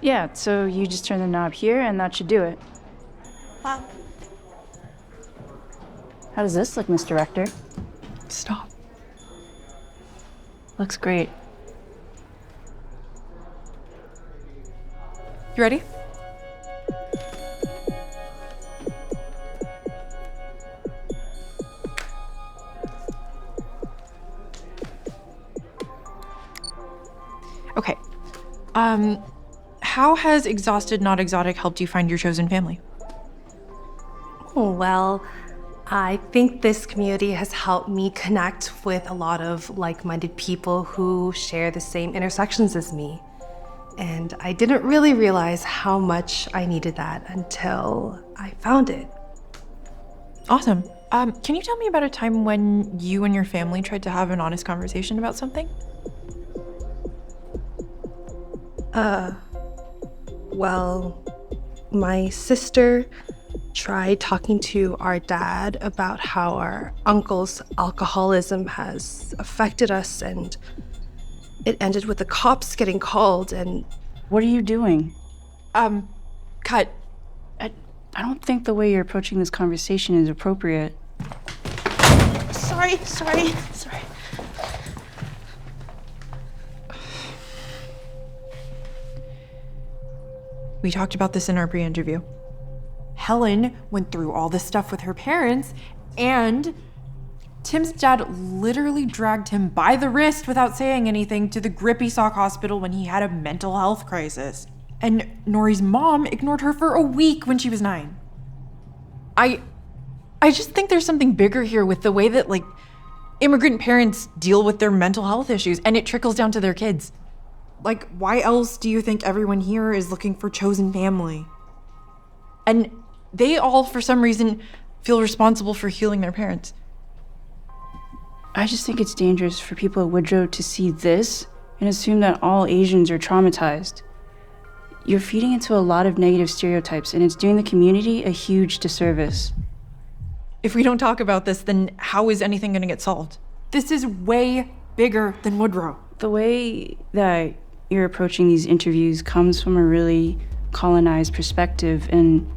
Yeah, so you just turn the knob here and that should do it. Wow. How does this look, Miss Director? Stop. Looks great. You ready? Okay. How has Exhausted Not Exotic helped you find your chosen family? Well, I think this community has helped me connect with a lot of like-minded people who share the same intersections as me. And I didn't really realize how much I needed that until I found it. Awesome. Can you tell me about a time when you and your family tried to have an honest conversation about something? Well, my sister tried talking to our dad about how our uncle's alcoholism has affected us, and it ended with the cops getting called. And What are you doing? Cut. I don't think the way you're approaching this conversation is appropriate. sorry. We talked about this in our pre-interview. Helen went through all this stuff with her parents, and Tim's dad literally dragged him by the wrist without saying anything to the Grippy Sock Hospital when he had a mental health crisis. And Nori's mom ignored her for a week when she was 9. I just think there's something bigger here with the way that, like, immigrant parents deal with their mental health issues, and it trickles down to their kids. Like, why else do you think everyone here is looking for chosen family? And they all, for some reason, feel responsible for healing their parents. I just think it's dangerous for people at Woodrow to see this and assume that all Asians are traumatized. You're feeding into a lot of negative stereotypes, and it's doing the community a huge disservice. If we don't talk about this, then how is anything going to get solved? This is way bigger than Woodrow. The way that you're approaching these interviews comes from a really colonized perspective, and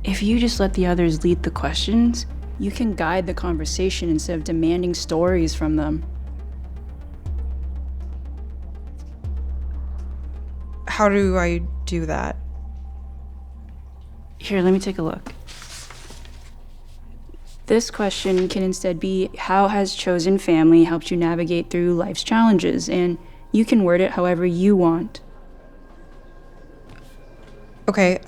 if you just let the others lead the questions, you can guide the conversation instead of demanding stories from them. How do I do that? Here, let me take a look. This question can instead be, how has chosen family helped you navigate through life's challenges? And you can word it however you want. Okay,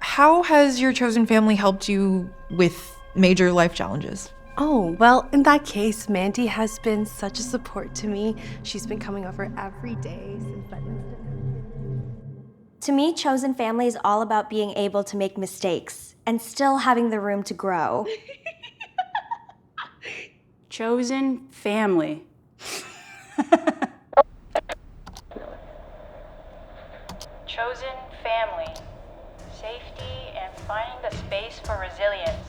how has your chosen family helped you with major life challenges? Oh, well, in that case, Mandy has been such a support to me. She's been coming over every day since that instant. To me, chosen family is all about being able to make mistakes and still having the room to grow. Chosen family. Chosen family. Safety and finding the space for resilience.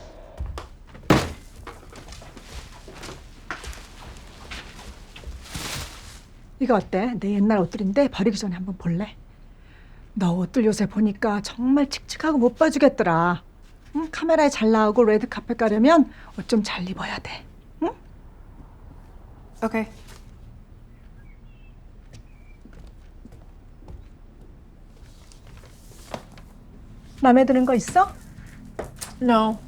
이거 어때? 내 옛날 옷들인데 버리기 전에 한번 볼래? 너 옷들 요새 보니까 정말 칙칙하고 못 봐주겠더라. 응? 카메라에 잘 나오고 레드카펫 가려면 옷 좀 잘 입어야 돼. 응? Okay. 마음에 드는 거 있어? No.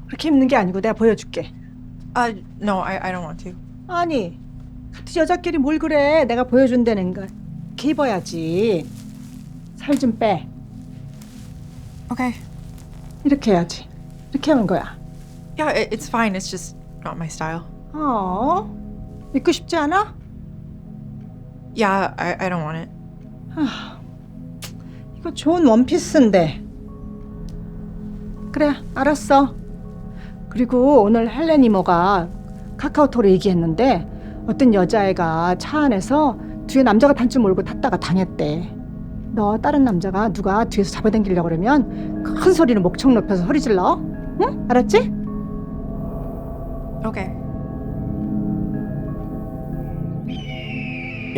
그렇게 입는 게 아니고 내가 보여줄게. No, I don't want to. 아니, 같은 여자끼리 뭘 그래. 내가 보여준다는 걸. 이렇게 입어야지. 살 좀 빼. Okay. 이렇게 해야지. 이렇게 하는 거야. Yeah, it's fine. It's just not my style. 입고 싶지 않아? Yeah, I don't want it. 이거 좋은 원피스인데. 그래, 알았어. 그리고 오늘 헬렌 이모가 카카오톡으로 얘기했는데 어떤 여자애가 차 안에서 뒤에 남자가 단추 몰고 탔다가 당했대. 너 다른 남자가 누가 뒤에서 잡아당기려고 그러면 큰 소리로 목청 높여서 소리 질러. 응? 알았지? Okay.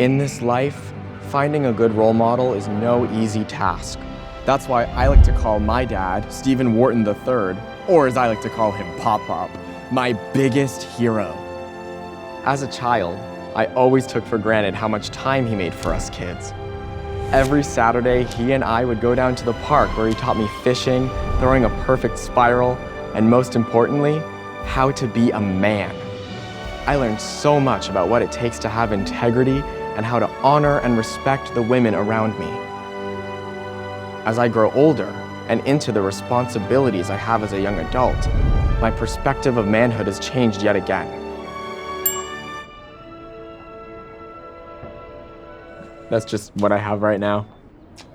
In this life, finding a good role model is no easy task. That's why I like to call my dad Stephen Wharton III, or as I like to call him, Pop Pop, my biggest hero. As a child, I always took for granted how much time he made for us kids. Every Saturday, he and I would go down to the park where he taught me fishing, throwing a perfect spiral, and most importantly, how to be a man. I learned so much about what it takes to have integrity and how to honor and respect the women around me. As I grow older and into the responsibilities I have as a young adult, my perspective of manhood has changed yet again. That's just what I have right now.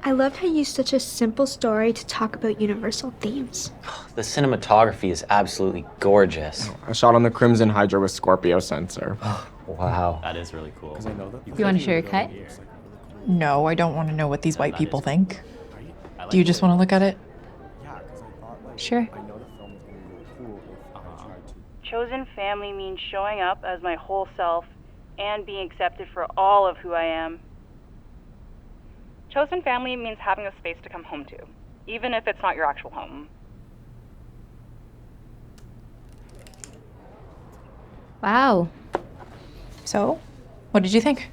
I love how you used such a simple story to talk about universal themes. The cinematography is absolutely gorgeous. I shot on the Crimson Hydra with Scorpio sensor. Wow. That is really cool. You want to share your cut? No, I don't want to know what these white people think. Do you just want to look at it? Sure. Chosen family means showing up as my whole self and being accepted for all of who I am. Chosen family means having a space to come home to, even if it's not your actual home. Wow. So, what did you think?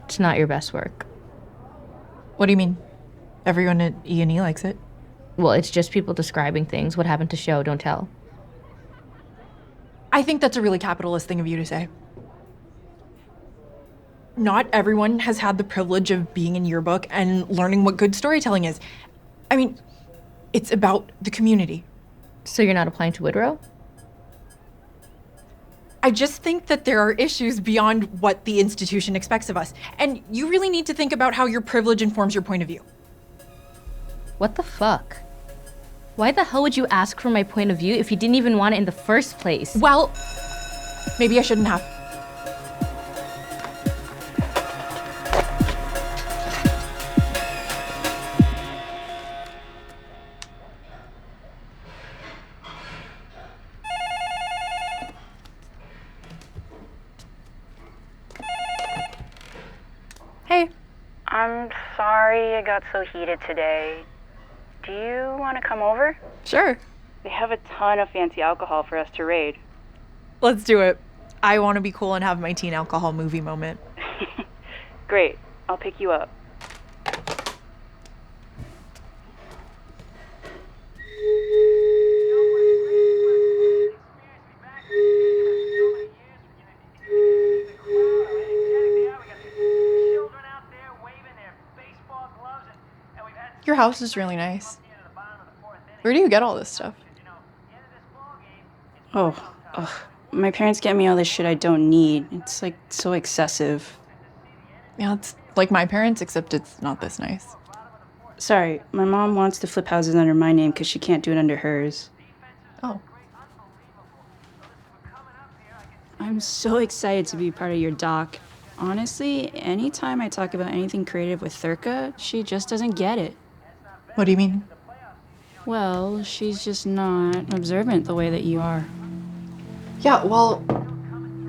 It's not your best work. What do you mean? Everyone at E&E likes it. Well, it's just people describing things. What happened to show, don't tell. I think that's a really capitalist thing of you to say. Not everyone has had the privilege of being in yearbook and learning what good storytelling is. I mean, it's about the community. So you're not applying to Woodrow? I just think that there are issues beyond what the institution expects of us. And you really need to think about how your privilege informs your point of view. What the fuck? Why the hell would you ask for my point of view if you didn't even want it in the first place? Well, maybe I shouldn't have. Hey. I'm sorry it got so heated today. Do you want to come over? Sure. They have a ton of fancy alcohol for us to raid. Let's do it. I want to be cool and have my teen alcohol movie moment. Great. I'll pick you up. Your house is really nice. Where do you get all this stuff? Oh, my parents get me all this shit I don't need. It's like so excessive. Yeah, it's like my parents, except it's not this nice. Sorry, my mom wants to flip houses under my name because she can't do it under hers. Oh. I'm so excited to be part of your doc. Honestly, anytime I talk about anything creative with Thurka, she just doesn't get it. What do you mean? Well, she's just not observant the way that you are. Yeah, well,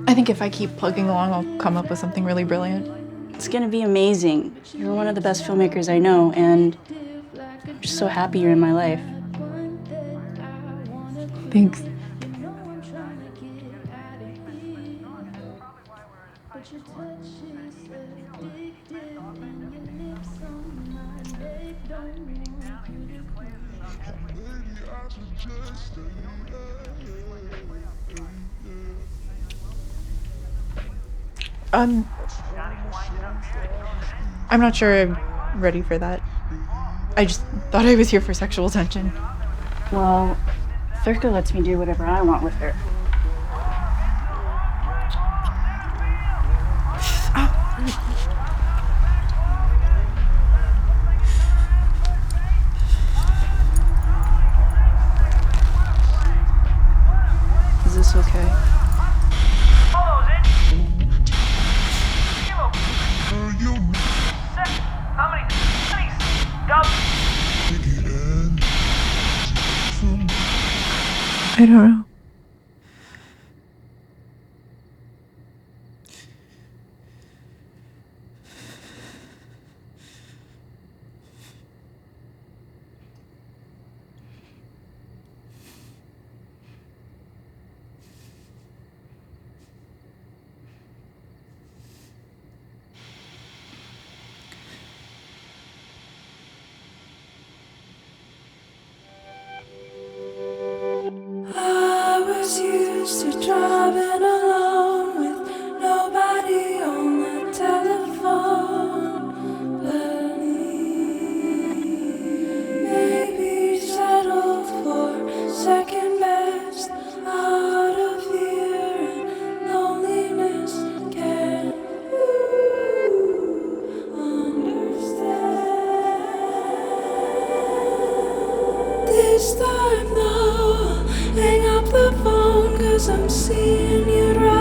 I think if I keep plugging along, I'll come up with something really brilliant. It's gonna be amazing. You're one of the best filmmakers I know, and I'm just so happy you're in my life. Thanks. I'm not sure I'm ready for that. I just thought I was here for sexual tension. Well, Thurka lets me do whatever I want with her. Is this okay? I don't know. I'm seeing you right.